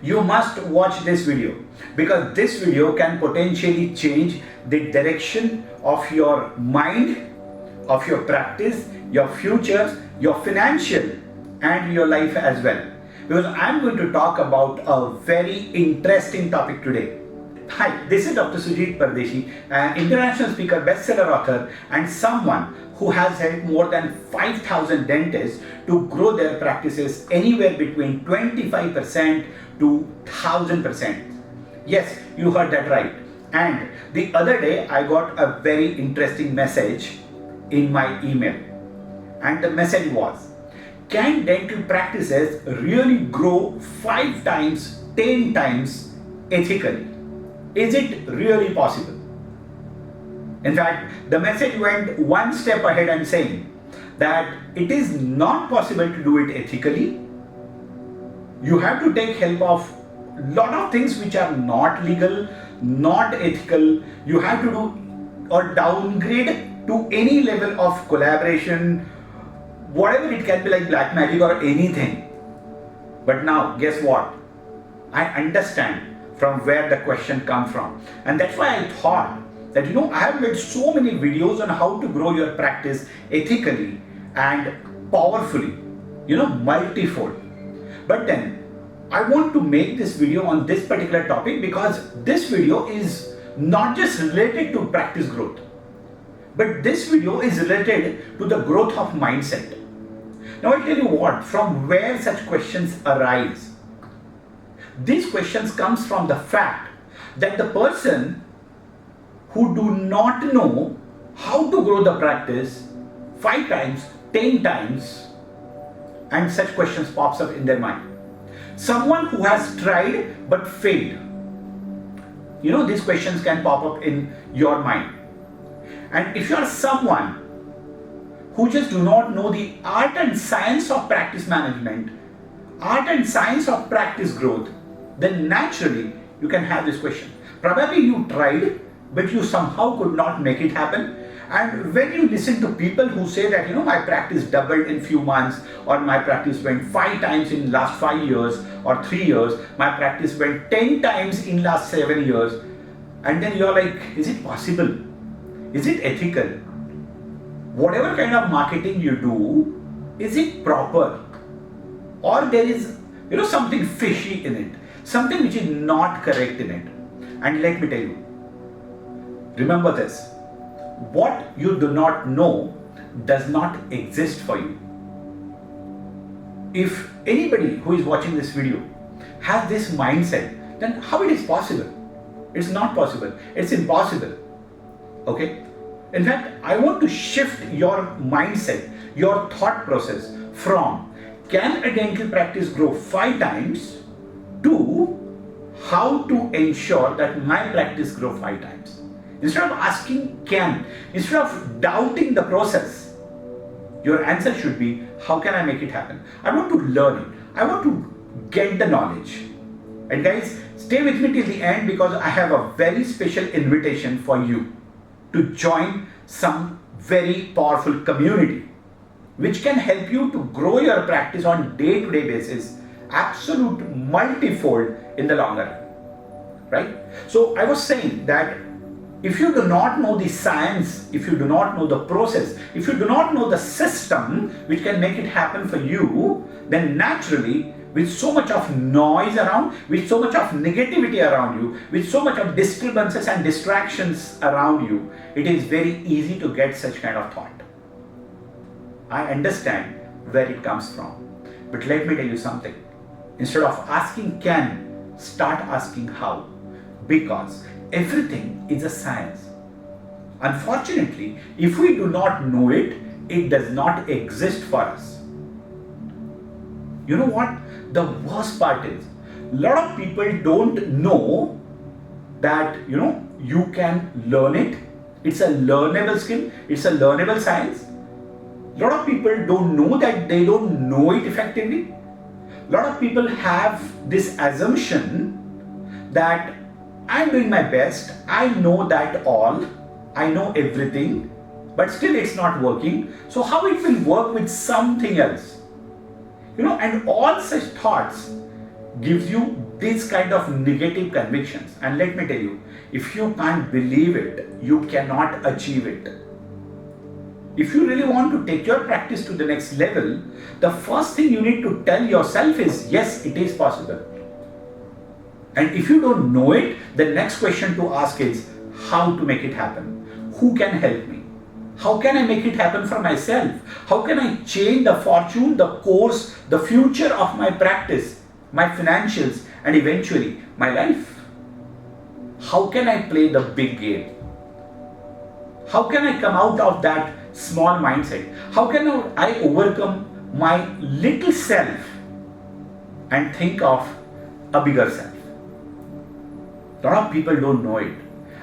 you must watch this video, because this video can potentially change the direction of your mind, of your practice, your futures, your financial and your life as well. Because I'm going to talk about a very interesting topic today. Hi, this is Dr. Sujit Pardeshi, an international speaker, bestseller author, and someone who has helped more than 5,000 dentists to grow their practices anywhere between 25% to 1,000%. Yes, you heard that right. And the other day I got a very interesting message in my email. And the message was, can dental practices really grow 5 times, 10 times ethically? Is it really possible? In fact, the message went one step ahead and saying that it is not possible to do it ethically. You have to take help of a lot of things which are not legal, not ethical. You have to do or downgrade to any level of collaboration, whatever it can be, like black magic or anything. But now, guess what? I understand from where the question comes from. And that's why I thought that, I have made so many videos on how to grow your practice ethically and powerfully, multifold. But then I want to make this video on this particular topic because this video is not just related to practice growth, but this video is related to the growth of mindset. Now I'll tell you what, from where such questions arise. These questions comes from the fact that the person who do not know how to grow the practice 5 times, 10 times, and such questions pops up in their mind. Someone who has tried but failed. These questions can pop up in your mind. And if you are someone who just do not know the art and science of practice management, art and science of practice growth, then naturally you can have this question. Probably you tried, but you somehow could not make it happen. And when you listen to people who say that, my practice doubled in few months, or my practice went 5 times in last 5 years or 3 years, my practice went 10 times in last 7 years, and then you're like, is it possible? Is it ethical? Whatever kind of marketing you do, is it proper? Or there is, something fishy in it, something which is not correct in it. And let me tell you, remember this, what you do not know does not exist for you. If anybody who is watching this video has this mindset, then how it is possible? It's not possible. It's impossible. Okay? In fact, I want to shift your mindset, your thought process from can a dental practice grow 5 times to how to ensure that my practice grow 5 times. Instead of asking can, instead of doubting the process, your answer should be, how can I make it happen? I want to learn it. I want to get the knowledge. And guys, stay with me till the end, because I have a very special invitation for you to join some very powerful community which can help you to grow your practice on day-to-day basis, absolute multifold in the longer run, right? So I was saying that if you do not know the science, if you do not know the process, if you do not know the system which can make it happen for you, then naturally, with so much of noise around, with so much of negativity around you, with so much of disturbances and distractions around you, it is very easy to get such kind of thought. I understand where it comes from. But let me tell you something. Instead of asking can, start asking how. Because everything is a science. Unfortunately, if we do not know it, it does not exist for us. You know what? The worst part is, a lot of people don't know that, you can learn it. It's a learnable skill. It's a learnable science. A lot of people don't know that they don't know it effectively. A lot of people have this assumption that I'm doing my best, I know that all, I know everything, but still it's not working. So how it will work with something else? And all such thoughts gives you these kind of negative convictions. And let me tell you, if you can't believe it, you cannot achieve it. If you really want to take your practice to the next level, the first thing you need to tell yourself is, yes, it is possible. And if you don't know it, the next question to ask is, how to make it happen? Who can help me? How can I make it happen for myself? How can I change the fortune, the course, the future of my practice, my financials, and eventually my life? How can I play the big game? How can I come out of that small mindset? How can I overcome my little self and think of a bigger self? A lot of people don't know it.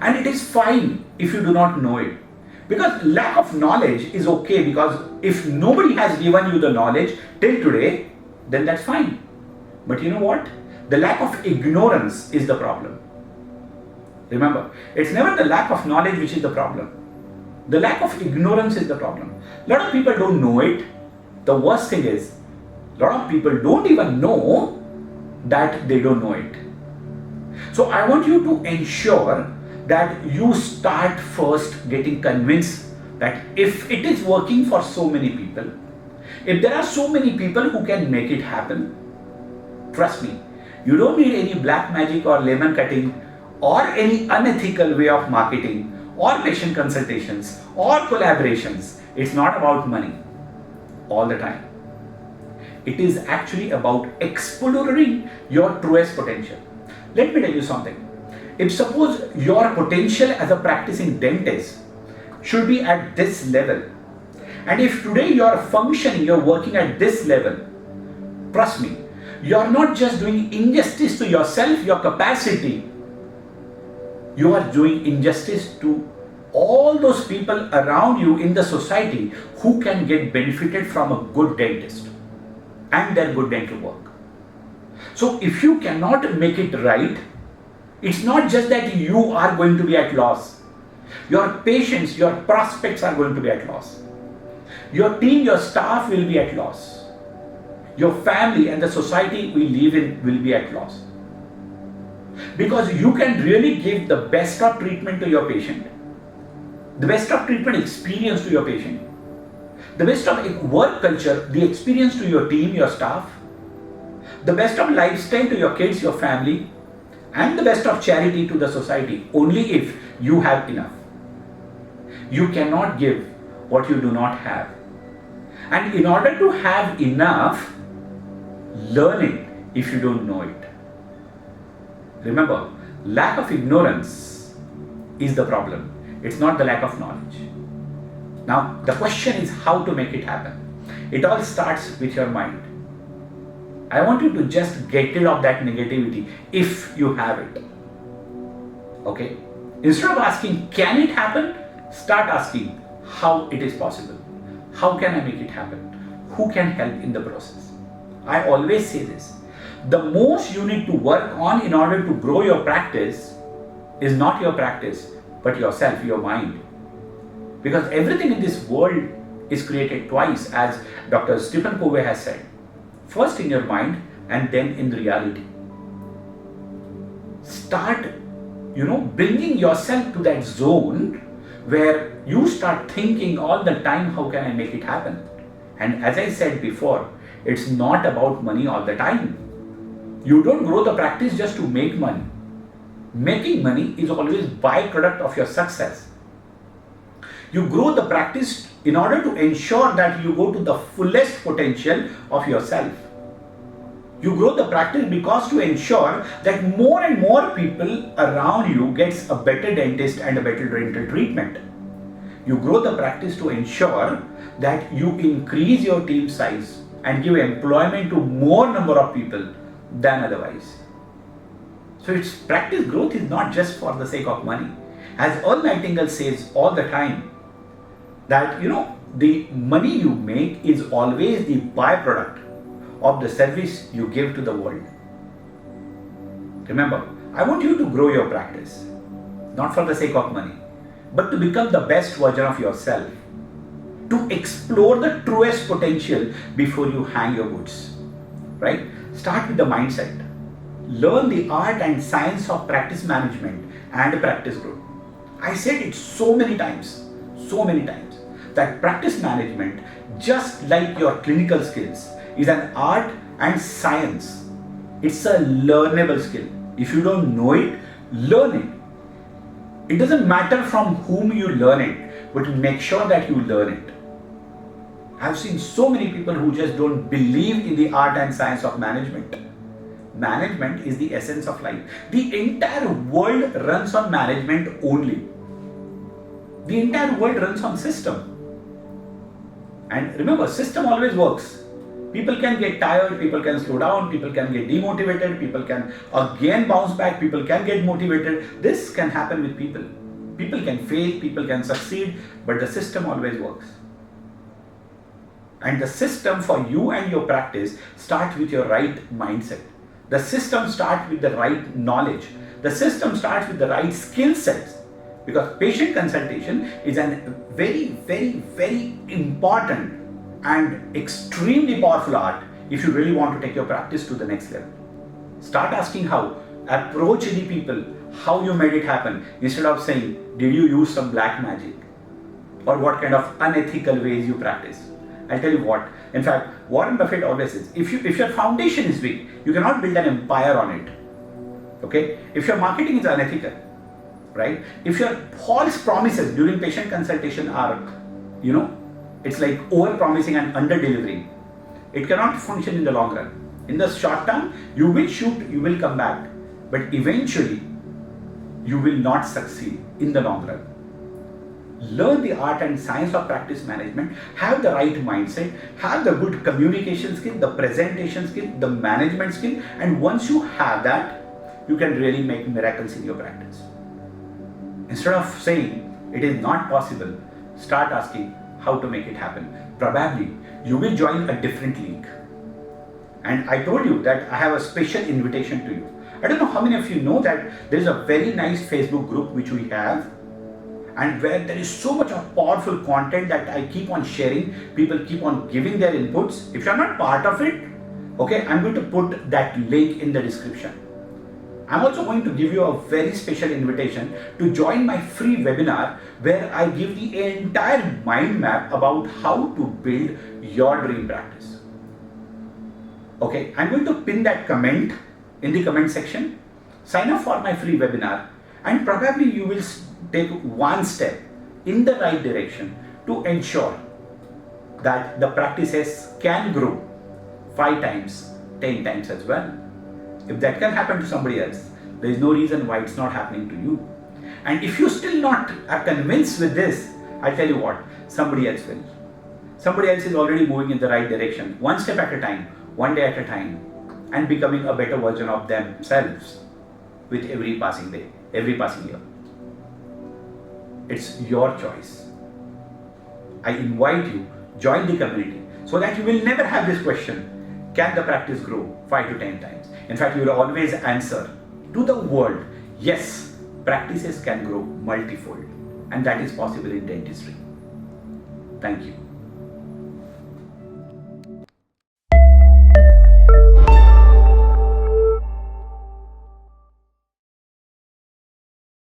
And it is fine if you do not know it. Because lack of knowledge is okay, because if nobody has given you the knowledge till today, then that's fine. But you know what? The lack of ignorance is the problem. Remember, it's never the lack of knowledge which is the problem. The lack of ignorance is the problem. A lot of people don't know it. The worst thing is, a lot of people don't even know that they don't know it. So I want you to ensure that you start first getting convinced that if it is working for so many people, if there are so many people who can make it happen, trust me, you don't need any black magic or lemon cutting or any unethical way of marketing or patient consultations or collaborations. It's not about money all the time. It is actually about exploring your truest potential. Let me tell you something. If suppose your potential as a practicing dentist should be at this level, and if today you are functioning, you're working at this level, trust me, you're not just doing injustice to yourself, your capacity, you are doing injustice to all those people around you in the society who can get benefited from a good dentist and their good dental work. So if you cannot make it right, it's not just that you are going to be at loss. Your patients, your prospects are going to be at loss. Your team, your staff will be at loss. Your family and the society we live in will be at loss. Because you can really give the best of treatment to your patient, the best of treatment experience to your patient, the best of work culture, the experience to your team, your staff, the best of lifestyle to your kids, your family, and the best of charity to the society, only if you have enough. You cannot give what you do not have. And in order to have enough, learn it if you don't know it. Remember, lack of ignorance is the problem. It's not the lack of knowledge. Now, the question is how to make it happen. It all starts with your mind. I want you to just get rid of that negativity if you have it. Okay? Instead of asking, can it happen? Start asking, how it is possible. How can I make it happen? Who can help in the process? I always say this. The most you need to work on in order to grow your practice is not your practice, but yourself, your mind. Because everything in this world is created twice, as Dr. Stephen Covey has said. First in your mind and then in reality. Start, bringing yourself to that zone where you start thinking all the time, how can I make it happen? And as I said before, it's not about money all the time. You don't grow the practice just to make money. Making money is always byproduct of your success. You grow the practice in order to ensure that you go to the fullest potential of yourself. You grow the practice because to ensure that more and more people around you gets a better dentist and a better dental treatment. You grow the practice to ensure that you increase your team size and give employment to more number of people than otherwise. So its practice growth is not just for the sake of money. As Earl Nightingale says all the time, that the money you make is always the byproduct of the service you give to the world. Remember, I want you to grow your practice, not for the sake of money, but to become the best version of yourself, to explore the truest potential before you hang your boots, right? Start with the mindset. learn the art and science of practice management and practice growth. I said it so many times, that practice management, just like your clinical skills, is an art and science. It's a learnable skill. If you don't know it, learn it. It doesn't matter from whom you learn it, but make sure that you learn it. I've seen so many people who just don't believe in the art and science of management. Management is the essence of life. The entire world runs on management only. The entire world runs on system. And remember, system always works. People can get tired, people can slow down, people can get demotivated, people can again bounce back, people can get motivated. This can happen with people. People can fail, people can succeed, but the system always works. And the system for you and your practice starts with your right mindset. The system starts with the right knowledge. The system starts with the right skill sets. Because patient consultation is a very, very, very important and extremely powerful art if you really want to take your practice to the next level. Start asking how. Approach the people, how you made it happen, instead of saying, did you use some black magic? Or what kind of unethical ways you practice. I'll tell you what. In fact, Warren Buffett always says, if your foundation is weak, you cannot build an empire on it. Okay? If your marketing is unethical, right? If your false promises during patient consultation are, it's like over-promising and under-delivering, it cannot function in the long run. In the short term, you will shoot, you will come back, but eventually, you will not succeed in the long run. Learn the art and science of practice management, have the right mindset, have the good communication skill, the presentation skill, the management skill, and once you have that, you can really make miracles in your practice. Instead of saying it is not possible, start asking how to make it happen. Probably you will join a different league. And I told you that I have a special invitation to you. I don't know how many of you know that there is a very nice Facebook group which we have, and where there is so much of powerful content that I keep on sharing. People keep on giving their inputs. If you are not part of it, okay, I'm going to put that link in the description. I'm also going to give you a very special invitation to join my free webinar where I give the entire mind map about how to build your dream practice. Okay, I'm going to pin that comment in the comment section. Sign up for my free webinar and probably you will take one step in the right direction to ensure that the practices can grow 5 times, 10 times as well. If that can happen to somebody else, there is no reason why it's not happening to you. And if you still not are convinced with this, I'll tell you what, somebody else will. Somebody else is already moving in the right direction, one step at a time, one day at a time, and becoming a better version of themselves with every passing day, every passing year. It's your choice. I invite you, join the community so that you will never have this question, can the practice grow 5 to 10 times? In fact, you will always answer to the world, yes, practices can grow multifold, and that is possible in dentistry. Thank you.